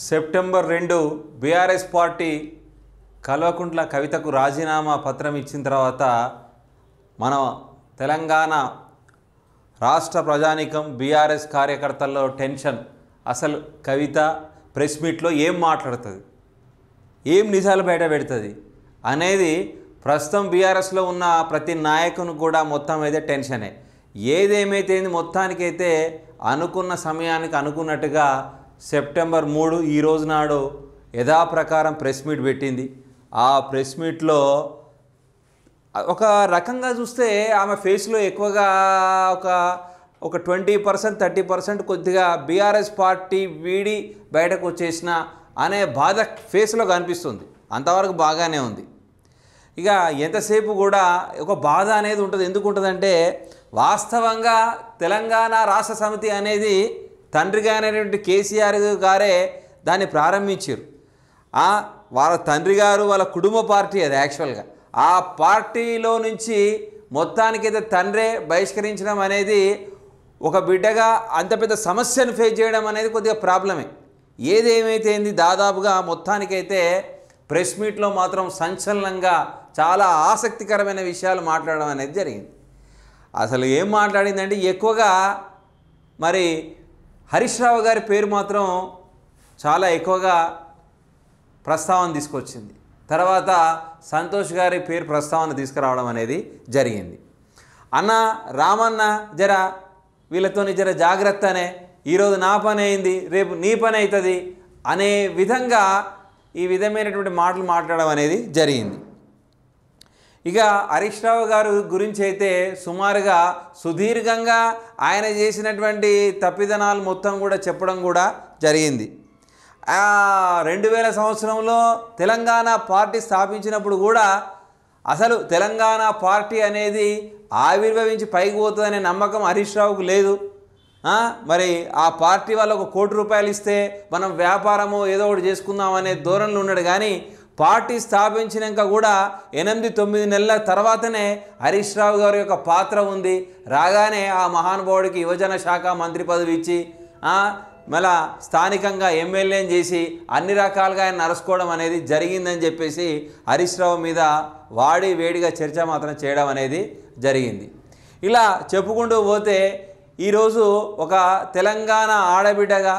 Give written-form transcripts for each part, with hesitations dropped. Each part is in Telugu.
సెప్టెంబర్ 2 బీఆర్ఎస్ పార్టీ కల్వకుంట్ల కవితకు రాజీనామా పత్రం ఇచ్చిన తర్వాత మన తెలంగాణ రాష్ట్ర ప్రజానీకం బీఆర్ఎస్ కార్యకర్తల్లో టెన్షన్. అసలు కవిత ప్రెస్ మీట్లో ఏం మాట్లాడుతుంది, ఏం నిజాలు బయట పెడుతుంది అనేది ప్రస్తుతం బీఆర్ఎస్లో ఉన్న ప్రతి నాయకుని కూడా మొత్తం అయితే టెన్షనే. ఏదేమైతే మొత్తానికైతే అనుకున్న సమయానికి అనుకున్నట్టుగా సెప్టెంబర్ 3 ఈ రోజు నాడు యథాప్రకారం ప్రెస్ మీట్ పెట్టింది. ఆ ప్రెస్ మీట్లో ఒక రకంగా చూస్తే ఆమె ఫేస్లో ఎక్కువగా ఒక 20% 30% కొద్దిగా బీఆర్ఎస్ పార్టీ వీడి బయటకు వచ్చేసిన అనే బాధ ఫేస్లో కనిపిస్తుంది. అంతవరకు బాగానే ఉంది. ఇక ఎంతసేపు కూడా ఒక బాధ అనేది ఉంటుంది. ఎందుకు ఉంటుందంటే వాస్తవంగా తెలంగాణ రాష్ట్ర సమితి అనేది తండ్రిగా అయినటువంటి కేసీఆర్ గారే దాన్ని ప్రారంభించారు. వాళ్ళ తండ్రి గారు వాళ్ళ కుటుంబ పార్టీ అది యాక్చువల్గా. ఆ పార్టీలో నుంచి మొత్తానికైతే తండ్రే బహిష్కరించడం అనేది ఒక బిడ్డగా అంత పెద్ద సమస్యను ఫేస్ చేయడం అనేది కొద్దిగా ప్రాబ్లమే. ఏదేమైతే దాదాపుగా మొత్తానికైతే ప్రెస్ మీట్లో మాత్రం సంచలనంగా చాలా ఆసక్తికరమైన విషయాలు మాట్లాడడం అనేది జరిగింది. అసలు ఏం మాట్లాడిందంటే ఎక్కువగా మరి హరీష్ రావు గారి పేరు మాత్రం చాలా ఎక్కువగా ప్రస్తావన తీసుకొచ్చింది. తర్వాత సంతోష్ గారి పేరు ప్రస్తావన తీసుకురావడం అనేది జరిగింది. అన్న రామన్న జర వీళ్ళతోని జర జాగ్రత్తనే, ఈరోజు నా పని అయింది రేపు నీ పని అవుతుంది అనే విధంగా ఈ విధమైనటువంటి మాటలు మాట్లాడడం అనేది జరిగింది. ఇక హరీష్ రావు గారు గురించి అయితే సుమారుగా సుదీర్ఘంగా ఆయన చేసినటువంటి తప్పిదనాలు మొత్తం కూడా చెప్పడం కూడా జరిగింది. 2000 సంవత్సరంలో తెలంగాణ పార్టీ స్థాపించినప్పుడు కూడా అసలు తెలంగాణ పార్టీ అనేది ఆవిర్భవించి పైకి పోతుందనే నమ్మకం హరీష్ రావుకు లేదు. మరి ఆ పార్టీ వాళ్ళు ₹1 కోటి ఇస్తే మనం వ్యాపారము ఏదో ఒకటి చేసుకుందాం అనే ధోరణిలో ఉన్నాడు. కానీ పార్టీ స్థాపించినాక కూడా 8-9 నెలల తర్వాతనే హరీష్ రావు గారి యొక్క పాత్ర ఉంది. రాగానే ఆ మహానుభావుడికి యువజన శాఖ మంత్రి పదవి ఇచ్చి మళ్ళా స్థానికంగా ఎమ్మెల్యేని చేసి అన్ని రకాలుగా ఆయన నడుచుకోవడం అనేది జరిగిందని చెప్పేసి హరీష్ రావు మీద వాడి వేడిగా చర్చ మాత్రం చేయడం అనేది జరిగింది. ఇలా చెప్పుకుంటూ పోతే ఈరోజు ఒక తెలంగాణ ఆడబిడ్డగా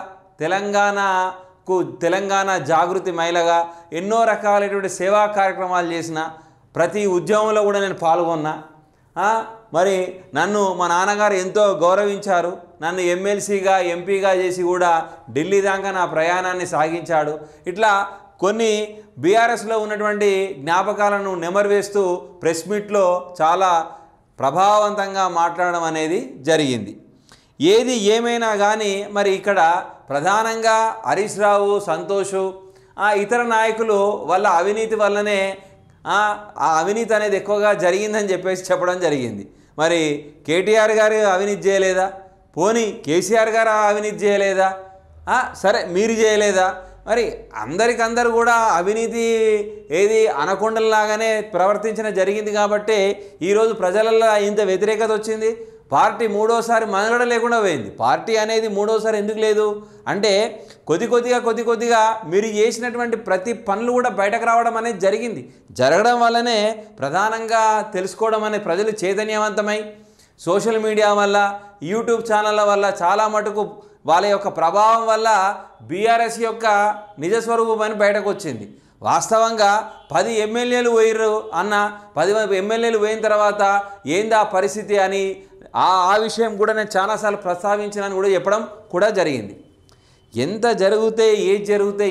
తెలంగాణ జాగృతి మహిళగా ఎన్నో రకాలైనటువంటి సేవా కార్యక్రమాలు చేసిన, ప్రతి ఉద్యమంలో కూడా నేను పాల్గొన్నా. మరి నన్ను మా నాన్నగారు ఎంతో గౌరవించారు. నన్ను ఎమ్మెల్సీగా ఎంపీగా చేసి కూడా ఢిల్లీ దాకా నా ప్రయాణాన్ని సాగించాడు. ఇట్లా కొన్ని బీఆర్ఎస్లో ఉన్నటువంటి జ్ఞాపకాలను నెమరువేస్తూ ప్రెస్ మీట్లో చాలా ప్రభావవంతంగా మాట్లాడడం అనేది జరిగింది. ఏది ఏమైనా కానీ మరి ఇక్కడ ప్రధానంగా హరీష్ రావు, సంతోషు, ఇతర నాయకులు వాళ్ళ అవినీతి వల్లనే ఆ అవినీతి అనేది ఎక్కువగా జరిగిందని చెప్పేసి చెప్పడం జరిగింది. మరి కేటీఆర్ గారు అవినీతి చేయలేదా? పోనీ కేసీఆర్ గారు అవినీతి చేయలేదా? సరే మీరు చేయలేదా? మరి అందరికందరూ కూడా అవినీతి ఏది అనకొండలాగానే ప్రవర్తించడం జరిగింది. కాబట్టి ఈరోజు ప్రజలలో ఇంత వ్యతిరేకత వచ్చింది. పార్టీ మూడోసారి మనగడ లేకుండా పోయింది. పార్టీ అనేది మూడోసారి ఎందుకు లేదు అంటే కొద్ది కొద్దిగా మీరు చేసినటువంటి ప్రతి పనులు కూడా బయటకు రావడం అనేది జరిగింది. జరగడం వల్లనే ప్రధానంగా తెలుసుకోవడం అనే ప్రజలు చైతన్యవంతమై సోషల్ మీడియా వల్ల, యూట్యూబ్ ఛానళ్ళ వల్ల చాలా మటుకు వాళ్ళ యొక్క ప్రభావం వల్ల బీఆర్ఎస్ యొక్క నిజస్వరూపం అని బయటకు వచ్చింది. వాస్తవంగా 10 ఎమ్మెల్యేలు పోయిర్రు అన్న, 10 ఎమ్మెల్యేలు పోయిన తర్వాత ఏందా పరిస్థితి అని ఆ విషయం కూడా నేను చాలాసార్లు ప్రస్తావించినాను కూడా చెప్పడం కూడా జరిగింది. ఎంత జరిగితే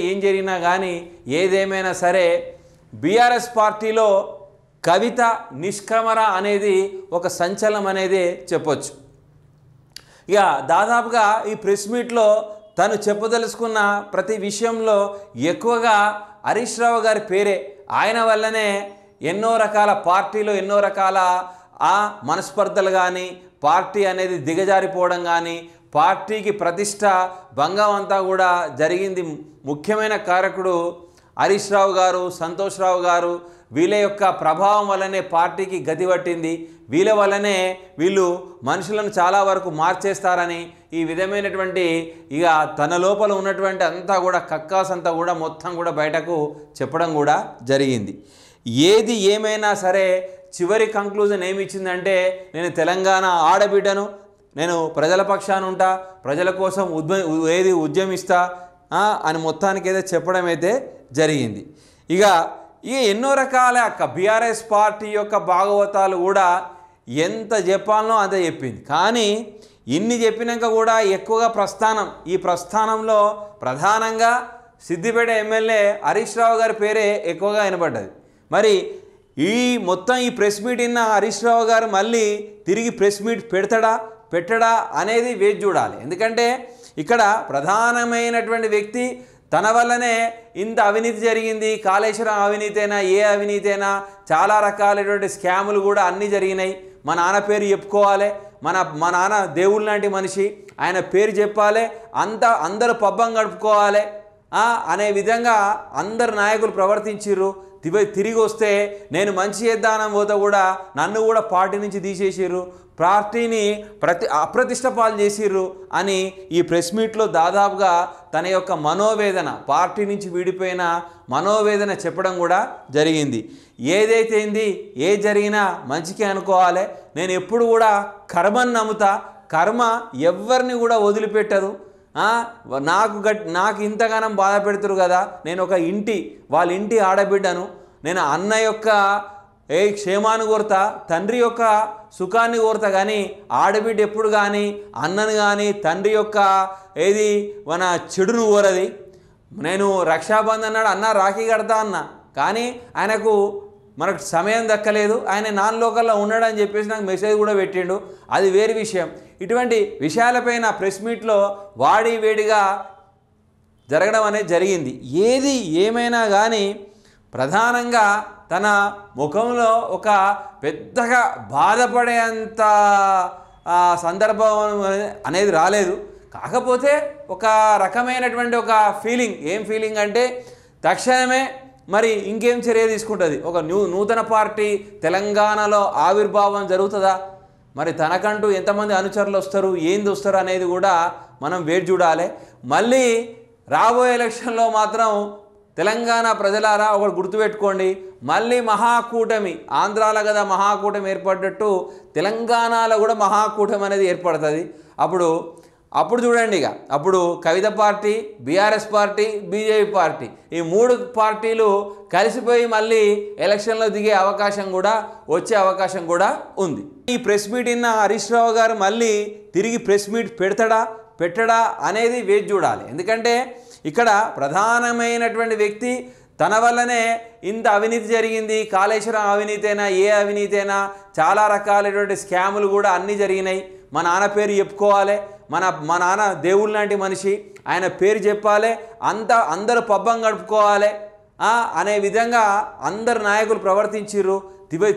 ఏం జరిగినా కానీ ఏదేమైనా సరే బీఆర్ఎస్ పార్టీలో కవిత నిష్క్రమణ అనేది ఒక సంచలనం అనేది చెప్పొచ్చు. ఇక దాదాపుగా ఈ ప్రెస్ మీట్లో తను చెప్పదలుచుకున్న ప్రతి విషయంలో ఎక్కువగా హరీష్ రావు గారి పేరే. ఆయన వల్లనే ఎన్నో రకాల పార్టీలో ఎన్నో రకాల మనస్పర్ధలు కానీ, పార్టీ అనేది దిగజారిపోవడం కానీ, పార్టీకి ప్రతిష్ట భంగం అంతా కూడా జరిగింది. ముఖ్యమైన కారకుడు హరీష్ రావు గారు, సంతోష్ రావు గారు వీళ్ళ యొక్క ప్రభావం వల్లనే పార్టీకి గతి పట్టింది, వీళ్ళ వల్లనే వీళ్ళు మనుషులను చాలా వరకు మార్చేస్తారని ఈ విధమైనటువంటి ఇక తన లోపల ఉన్నటువంటి అంతా కూడా కక్కాస్ అంతా కూడా మొత్తం కూడా బయటకు చెప్పడం కూడా జరిగింది. ఏది ఏమైనా సరే చివరి కంక్లూజన్ ఏమి ఇచ్చిందంటే, నేను తెలంగాణ ఆడబిడ్డను, నేను ప్రజల పక్షాన ఉంటా, ప్రజల కోసం ఉద్యమిస్తా అని మొత్తానికి అయితే చెప్పడం అయితే జరిగింది. ఇక ఎన్నో రకాల బీఆర్ఎస్ పార్టీ యొక్క భాగవతాలు కూడా ఎంత చెప్పాలనో అంత చెప్పింది. కానీ ఇన్ని చెప్పినాక కూడా ఎక్కువగా ఈ ప్రస్థానంలో ప్రధానంగా సిద్దిపేట ఎమ్మెల్యే హరీష్ రావు గారి పేరే ఎక్కువగా వినపడ్డది. మరి ఈ ప్రెస్ మీట్ విన్న హరీష్ రావు గారు మళ్ళీ తిరిగి ప్రెస్ మీట్ పెట్టడా అనేది వేచి చూడాలి. ఎందుకంటే ఇక్కడ ప్రధానమైనటువంటి వ్యక్తి తన వల్లనే ఇంత అవినీతి జరిగింది, కాళేశ్వరం అవినీతైనా ఏ అవినీతైనా చాలా రకాలైనటువంటి స్కాములు కూడా అన్నీ జరిగినాయి. మా నాన్న పేరు చెప్పుకోవాలి, మా నాన్న దేవుళ్ళ లాంటి మనిషి, ఆయన పేరు చెప్పాలి, అందరూ పబ్బం గడుపుకోవాలి అనే విధంగా అందరు నాయకులు ప్రవర్తించిర్రు. తిరిగి వస్తే నేను మంచి చేద్దానం పోతే కూడా నన్ను కూడా పార్టీ నుంచి తీసేసిర్రు, పార్టీని అప్రతిష్ట పాలు చేసిర్రు అని ఈ ప్రెస్ మీట్లో దాదాపుగా తన యొక్క మనోవేదన, పార్టీ నుంచి విడిపోయిన మనోవేదన చెప్పడం కూడా జరిగింది. ఏదైతే ఏది జరిగినా మంచికే అనుకోవాలి, నేను ఎప్పుడు కూడా కర్మని నమ్ముతా, కర్మ ఎవరిని కూడా వదిలిపెట్టదు. నాకు ఇంతగానం బాధ పెడుతురు కదా, నేను వాళ్ళ ఇంటి ఆడబిడ్డను, నేను అన్న యొక్క క్షేమాన్ని కోరుతా, తండ్రి యొక్క సుఖాన్ని కోరుతా, కానీ ఆడబిడ్డ ఎప్పుడు కానీ అన్నను కానీ తండ్రి యొక్క మన చెడును కోరది. నేను రక్షాబంధన్ అన్నాడు, అన్న రాఖీ కడతా అన్న, కానీ మనకు సమయం దక్కలేదు, ఆయన నాన్ లోకల్లో ఉన్నాడని చెప్పేసి నాకు మెసేజ్ కూడా పెట్టిండు, అది వేరే విషయం. ఇటువంటి విషయాలపైన ప్రెస్ మీట్లో వేడిగా జరగడం అనేది జరిగింది. ఏది ఏమైనా కానీ ప్రధానంగా తన ముఖంలో ఒక పెద్దగా బాధపడేంత సందర్భం అనేది రాలేదు. కాకపోతే ఒక రకమైనటువంటి ఒక ఫీలింగ్, ఏం ఫీలింగ్ అంటే తక్షణమే మరి ఇంకేం చర్య తీసుకుంటుంది, ఒక నూతన పార్టీ తెలంగాణలో ఆవిర్భావం జరుగుతుందా, మరి తనకంటూ ఎంతమంది అనుచరులు వస్తారు, ఏంది వస్తారు అనేది కూడా మనం వేచి చూడాలి. మళ్ళీ రాబోయే ఎలక్షన్లో మాత్రం తెలంగాణ ప్రజలారా ఒకటి గుర్తుపెట్టుకోండి, మళ్ళీ మహాకూటమి, ఆంధ్రాలో కదా మహాకూటమి ఏర్పడ్డట్టు తెలంగాణలో కూడా మహాకూటమి అనేది ఏర్పడుతుంది. అప్పుడు చూడండి, అప్పుడు Kavitha party, BRS party, BJP party, ఈ 3 పార్టీలు కలిసిపోయి మళ్ళీ ఎలక్షన్లో దిగే అవకాశం కూడా, వచ్చే అవకాశం కూడా ఉంది. ఈ ప్రెస్ మీట్ విన్న హరీష్ రావు గారు మళ్ళీ తిరిగి ప్రెస్ మీట్ పెట్టడా అనేది వేచి చూడాలి. ఎందుకంటే ఇక్కడ ప్రధానమైనటువంటి వ్యక్తి తన వల్లనే ఇంత అవినీతి జరిగింది, కాళేశ్వరం అవినీతైనా ఏ అవినీతైనా చాలా రకాలైనటువంటి స్కాములు కూడా అన్నీ జరిగినాయి, మా నాన్న పేరు చెప్పుకోవాలి, మా నాన్న దేవుళ్ళ లాంటి మనిషి, ఆయన పేరు చెప్పాలి, అందరూ పబ్బం గడుపుకోవాలి అనే విధంగా అందరు నాయకులు ప్రవర్తించిర్రు. తిరిగి